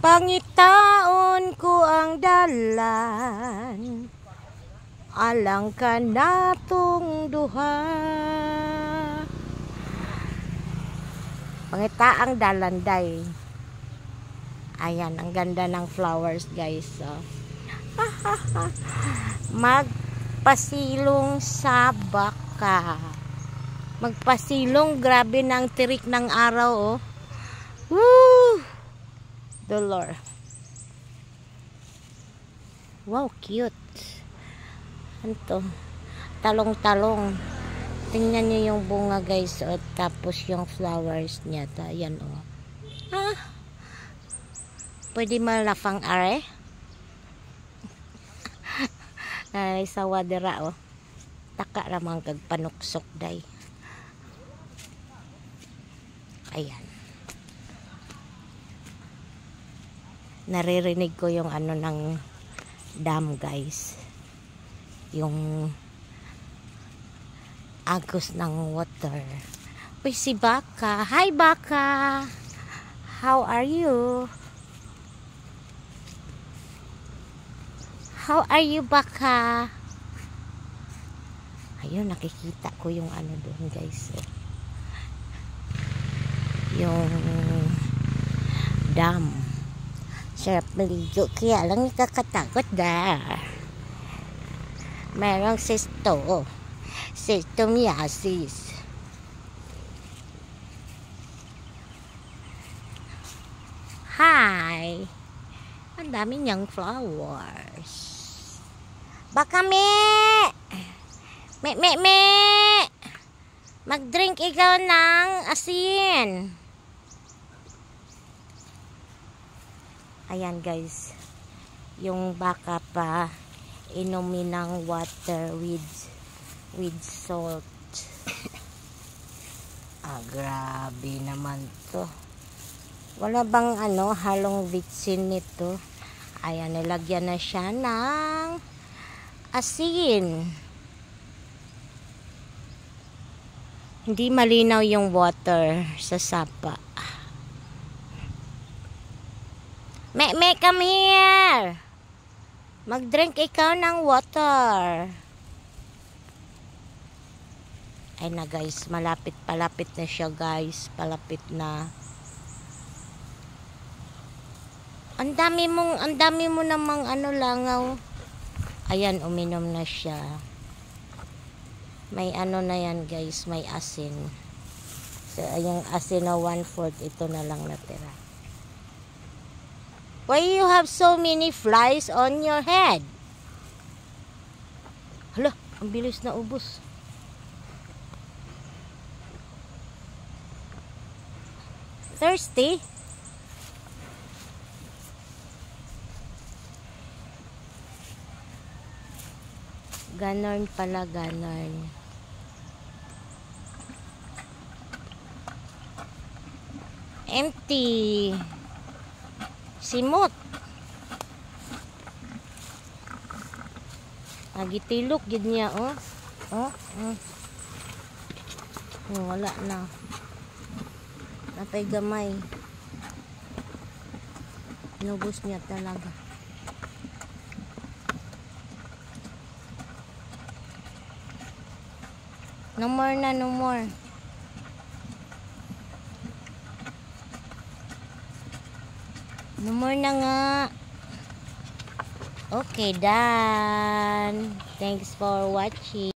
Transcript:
Pangitaon ko ang dalan, alang ka natong duha. Pangita ang dalan, day. Ayan, ang ganda ng flowers, guys. So, magpasilong sa baka. Magpasilong, grabe ng tirik ng araw, oh. Woo! Dolor. Wow, cute. Ano to? Talong-talong. Tingnan nyo yung bunga, guys. O, tapos yung flowers niya. Ayan, o. Ah. Pwede malafang are. Ay, sa wadera, o. Taka ramang kagpanuksok, day. Ayan. Naririnig ko yung ano ng dam, guys. Yung agos ng water. Uy, si Baka. Hi, Baka. How are you? How are you, Baka? Ayun, nakikita ko yung ano doon, guys. Yung dam. Sarap maligo, kaya lang ikakatakot na. Merong Sestomyasis. Hi! Ang dami niyang flowers. Baka me! Mag-drink ikaw ng asin. Ayan, guys, yung baka pa inumin ng water with salt. Grabe naman to. Wala bang ano halong vitsin nito? Ayan, nilagyan na siya ng asin. Hindi malinaw yung water sa sapa. Me, come here. Mag-drink ikaw ng water. Ay na, guys, palapit na siya, guys. Palapit na. Ang dami mo namang ano langaw. Ayan, uminom na siya. May ano na yan, guys, may asin. So, yung asin na 1/4, ito na lang natira. Why you have so many flies on your head? Hala, ang bilis na ubos. Thirsty? Ganon pala, ganon. Empty. Simot. Nagitilok gid niya, oh. Wala na. Napay gamay. Inubos niya talaga. No more na, no more. No more na nga. Okay, done. Thanks for watching.